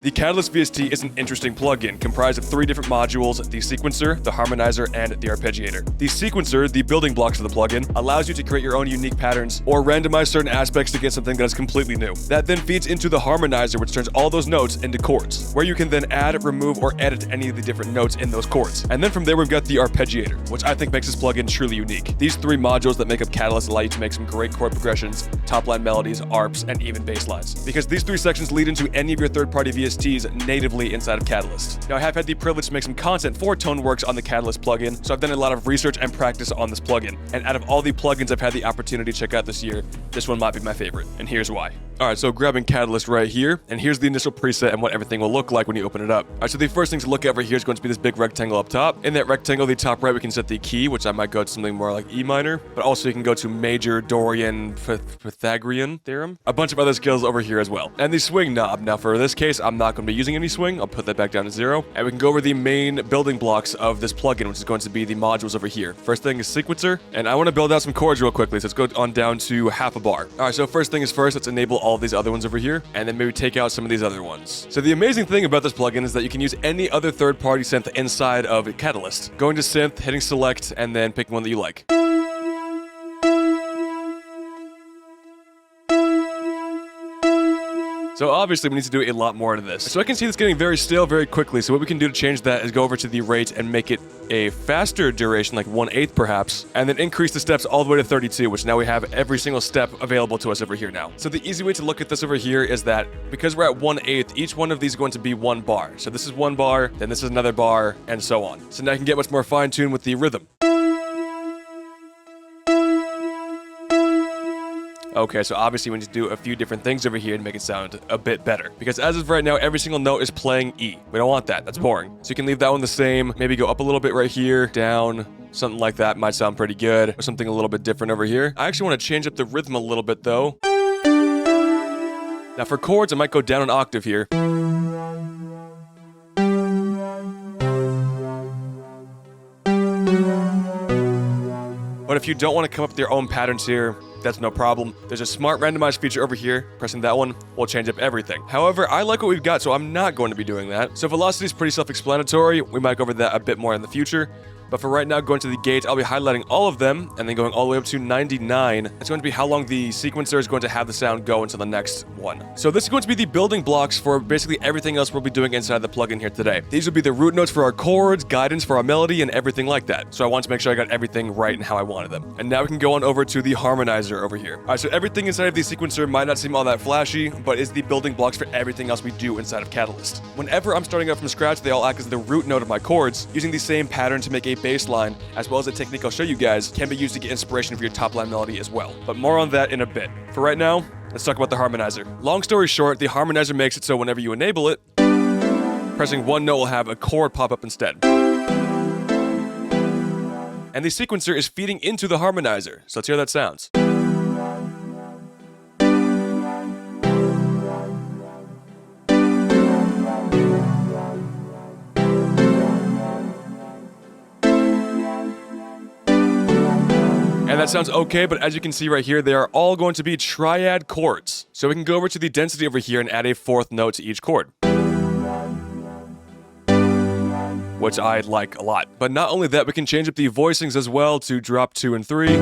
The Catalyst VST is an interesting plugin comprised of 3 different modules: the sequencer, the harmonizer, and the arpeggiator. The sequencer, the building blocks of the plugin, allows you to create your own unique patterns or randomize certain aspects to get something that is completely new. That then feeds into the harmonizer, which turns all those notes into chords, where you can then add, remove, or edit any of the different notes in those chords. And then from there, we've got the arpeggiator, which I think makes this plugin truly unique. These 3 modules that make up Catalyst allow you to make some great chord progressions, top-line melodies, arps, and even bass lines, because these 3 sections lead into any of your third-party VSTs natively inside of Catalyst. Now, I have had the privilege to make some content for Toneworks on the Catalyst plugin, so I've done a lot of research and practice on this plugin. And out of all the plugins I've had the opportunity to check out this year, this one might be my favorite, and here's why. Alright, so grabbing Catalyst right here, and here's the initial preset and what everything will look like when you open it up. Alright, so the first thing to look at right here is going to be this big rectangle up top. In that rectangle, the top right, we can set the key, which I might go to something more like E minor, but also you can go to major, Dorian, Pythagorean theorem, a bunch of other scales over here as well. And the swing knob. Now for this case, I'm not going to be using any swing. I'll put that back down to 0. And we can go over the main building blocks of this plugin, which is going to be the modules over here. First thing is sequencer, and I want to build out some chords real quickly, so let's go on down to half a bar. Alright, so first thing is first, let's enable all these other ones over here, and then maybe take out some of these other ones. So the amazing thing about this plugin is that you can use any other third-party synth inside of Catalyst. Going to synth, hitting select, and then picking one that you like. So obviously we need to do a lot more to this. So I can see this getting very stale very quickly, so what we can do to change that is go over to the rate and make it a faster duration, like 1/8 perhaps, and then increase the steps all the way to 32, which now we have every single step available to us over here now. So the easy way to look at this over here is that because we're at 1/8, each one of these is going to be 1 bar. So this is 1 bar, then this is another bar, and so on. So now I can get much more fine-tuned with the rhythm. Okay, so obviously we need to do a few different things over here to make it sound a bit better. Because as of right now, every single note is playing E. We don't want that. That's boring. So you can leave that one the same. Maybe go up a little bit right here, down, something like that might sound pretty good. Or something a little bit different over here. I actually want to change up the rhythm a little bit though. Now for chords, I might go down an octave here. But if you don't want to come up with your own patterns here, that's no problem. There's a smart randomize feature over here. Pressing that one will change up everything. However, I like what we've got, so I'm not going to be doing that. So velocity is pretty self-explanatory. We might go over that a bit more in the future. But for right now, going to the gauge, I'll be highlighting all of them and then going all the way up to 99. It's going to be how long the sequencer is going to have the sound go until the next one. So this is going to be the building blocks for basically everything else we'll be doing inside the plugin here today. These will be the root notes for our chords, guidance for our melody, and everything like that. So I want to make sure I got everything right and how I wanted them. And now we can go on over to the harmonizer over here. All right, so everything inside of the sequencer might not seem all that flashy, but is the building blocks for everything else we do inside of Catalyst. Whenever I'm starting out from scratch, they all act as the root note of my chords, using the same pattern to make a bass line, as well as a technique I'll show you guys, can be used to get inspiration for your top line melody as well. But more on that in a bit. For right now, let's talk about the harmonizer. Long story short, the harmonizer makes it so whenever you enable it, pressing one note will have a chord pop up instead. And the sequencer is feeding into the harmonizer. So let's hear how that sounds. And that sounds okay, but as you can see right here, they are all going to be triad chords. So we can go over to the density over here and add a 4th note to each chord, which I like a lot. But not only that, we can change up the voicings as well to drop 2 and 3.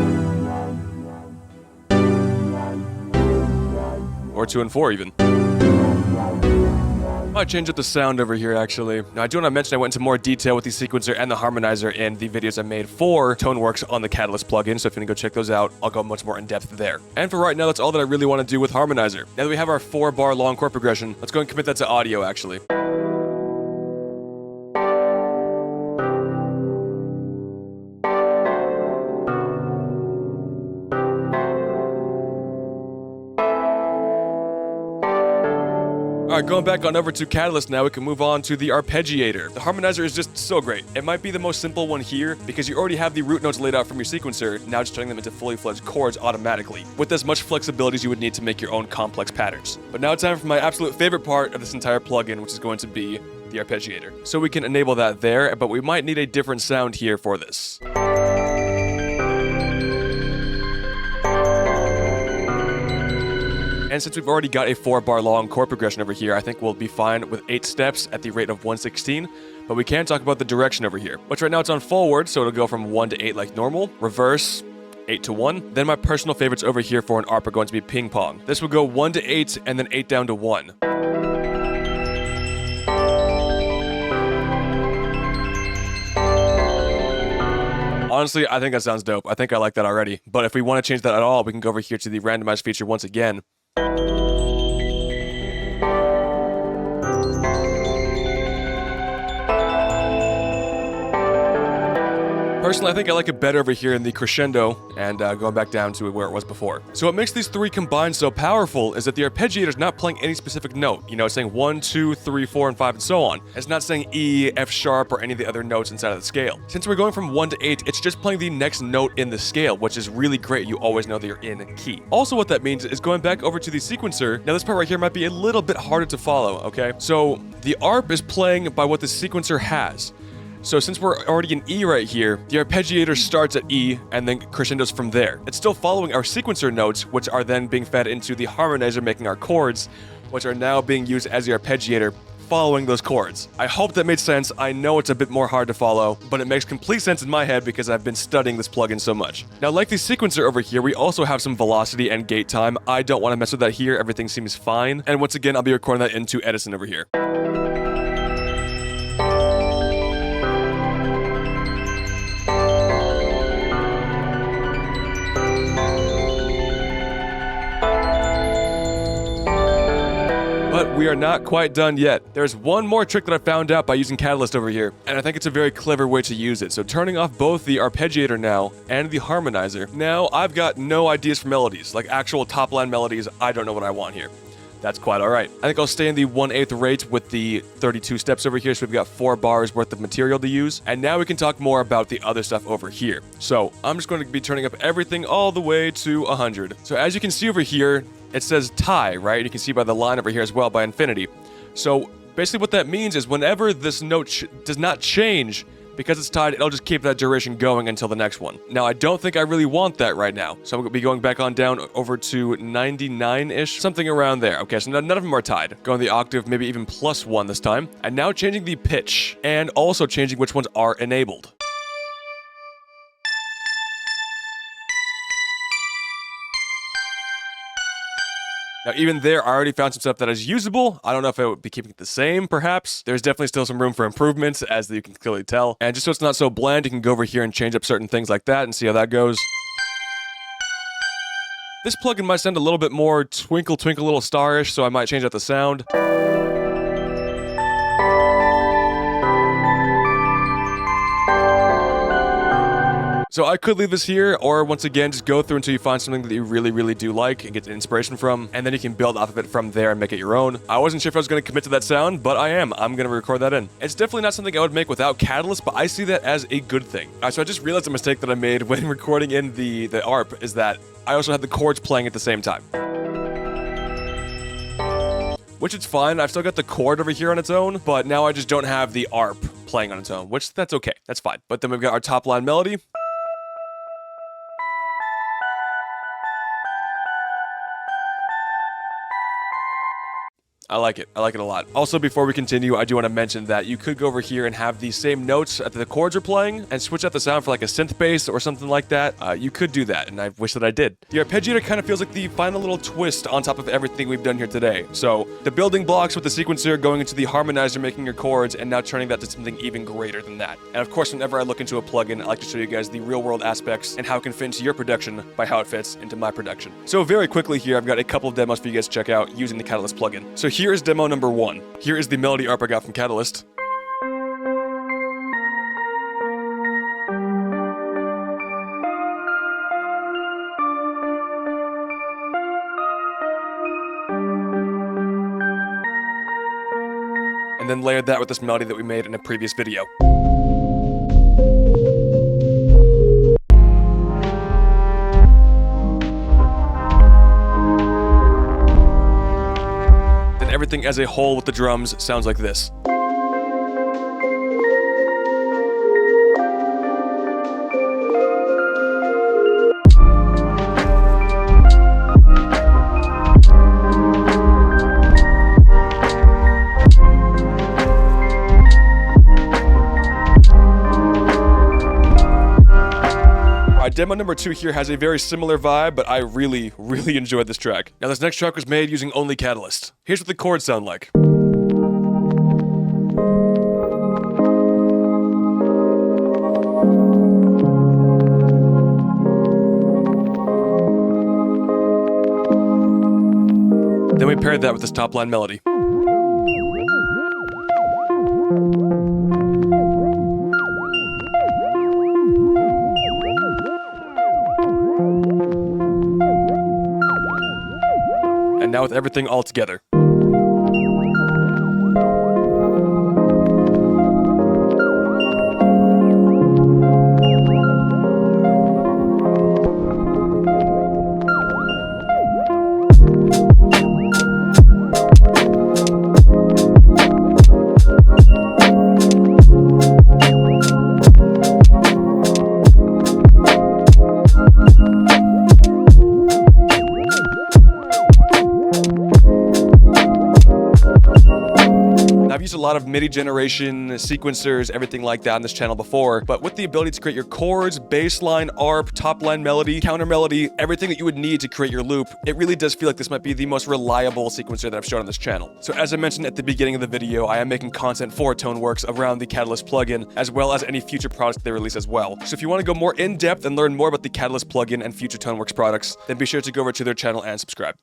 Or 2 and 4 even. I might change up the sound over here, actually. Now, I do want to mention I went into more detail with the sequencer and the harmonizer in the videos I made for Toneworks on the Catalyst plugin, so if you want to go check those out, I'll go much more in depth there. And for right now, that's all that I really want to do with Harmonizer. Now that we have our 4-bar long chord progression, let's go and commit that to audio, actually. Alright, going back on over to Catalyst now, we can move on to the Arpeggiator. The Harmonizer is just so great. It might be the most simple one here, because you already have the root notes laid out from your sequencer, now just turning them into fully fledged chords automatically, with as much flexibility as you would need to make your own complex patterns. But now it's time for my absolute favorite part of this entire plugin, which is going to be the Arpeggiator. So we can enable that there, but we might need a different sound here for this. And since we've already got a 4-bar long chord progression over here, I think we'll be fine with 8 steps at the rate of 1/16. But we can talk about the direction over here, which right now it's on forward, so it'll go from 1 to 8 like normal. Reverse, 8 to 1. Then my personal favorites over here for an ARP are going to be ping pong. This will go 1 to 8 and then 8 down to 1. Honestly, I think that sounds dope. I think I like that already. But if we want to change that at all, we can go over here to the randomize feature once again. Personally, I think I like it better over here in the crescendo and going back down to where it was before. So what makes these three combined so powerful is that the arpeggiator is not playing any specific note. You know, it's saying 1, 2, 3, 4, and 5, and so on. It's not saying E, F sharp, or any of the other notes inside of the scale. Since we're going from 1 to 8, it's just playing the next note in the scale, which is really great. You always know that you're in key. Also, what that means is going back over to the sequencer. Now, this part right here might be a little bit harder to follow, okay? So the ARP is playing by what the sequencer has. So since we're already in E right here, the arpeggiator starts at E and then crescendos from there. It's still following our sequencer notes, which are then being fed into the harmonizer, making our chords, which are now being used as the arpeggiator, following those chords. I hope that made sense. I know it's a bit more hard to follow, but it makes complete sense in my head because I've been studying this plugin so much. Now, like the sequencer over here, we also have some velocity and gate time. I don't want to mess with that here. Everything seems fine. And once again, I'll be recording that into Edison over here. But we are not quite done yet. There's one more trick that I found out by using Catalyst over here, and I think it's a very clever way to use it. So turning off both the arpeggiator now and the harmonizer. Now I've got no ideas for melodies, like actual top line melodies. I don't know what I want here. That's quite all right. I think I'll stay in the 1/8 rate with the 32 steps over here, so we've got 4 bars worth of material to use. And now we can talk more about the other stuff over here. So I'm just going to be turning up everything all the way to 100. So as you can see over here, it says tie, right? You can see by the line over here as well, by infinity. So basically what that means is whenever this note does not change, because it's tied, it'll just keep that duration going until the next one. Now, I don't think I really want that right now. So I'm going to be going back on down over to 99-ish, something around there. Okay, so none of them are tied. Going the octave, maybe even +1 this time. And now changing the pitch, and also changing which ones are enabled. Now, even there, I already found some stuff that is usable. I don't know if I would be keeping it the same, perhaps. There's definitely still some room for improvements, as you can clearly tell. And just so it's not so bland, you can go over here and change up certain things like that and see how that goes. This plugin might sound a little bit more twinkle, twinkle, little star-ish, so I might change out the sound. So I could leave this here, or once again, just go through until you find something that you really, really do like and get inspiration from, and then you can build off of it from there and make it your own. I wasn't sure if I was going to commit to that sound, but I am. I'm going to record that in. It's definitely not something I would make without Catalyst, but I see that as a good thing. So I just realized a mistake that I made when recording in the ARP is that I also had the chords playing at the same time. Which is fine. I've still got the chord over here on its own, but now I just don't have the ARP playing on its own, which that's okay. That's fine. But then we've got our top line melody. I like it. I like it a lot. Also, before we continue, I do want to mention that you could go over here and have the same notes that the chords are playing and switch out the sound for like a synth bass or something like that. You could do that, and I wish that I did. The arpeggiator kind of feels like the final little twist on top of everything we've done here today. So the building blocks with the sequencer, going into the harmonizer, making your chords, and now turning that to something even greater than that. And of course, whenever I look into a plugin, I like to show you guys the real world aspects and how it can fit into your production by how it fits into my production. So very quickly here, I've got a couple of demos for you guys to check out using the Catalyst plugin. So here is demo number 1. Here is the melody ARP I got from Catalyst. And then layered that with this melody that we made in a previous video. Everything as a whole with the drums sounds like this. demo number 2 here has a very similar vibe, but I really enjoyed this track. Now this next track was made using only Catalyst. Here's what the chords sound like. Then we paired that with this top line melody. And now with everything all together. I've used a lot of MIDI generation, sequencers, everything like that on this channel before, but with the ability to create your chords, bass line, arp, top line melody, counter melody, everything that you would need to create your loop, it really does feel like this might be the most reliable sequencer that I've shown on this channel. So as I mentioned at the beginning of the video, I am making content for Toneworks around the Catalyst plugin, as well as any future products they release as well. So if you want to go more in depth and learn more about the Catalyst plugin and future Toneworks products, then be sure to go over to their channel and subscribe.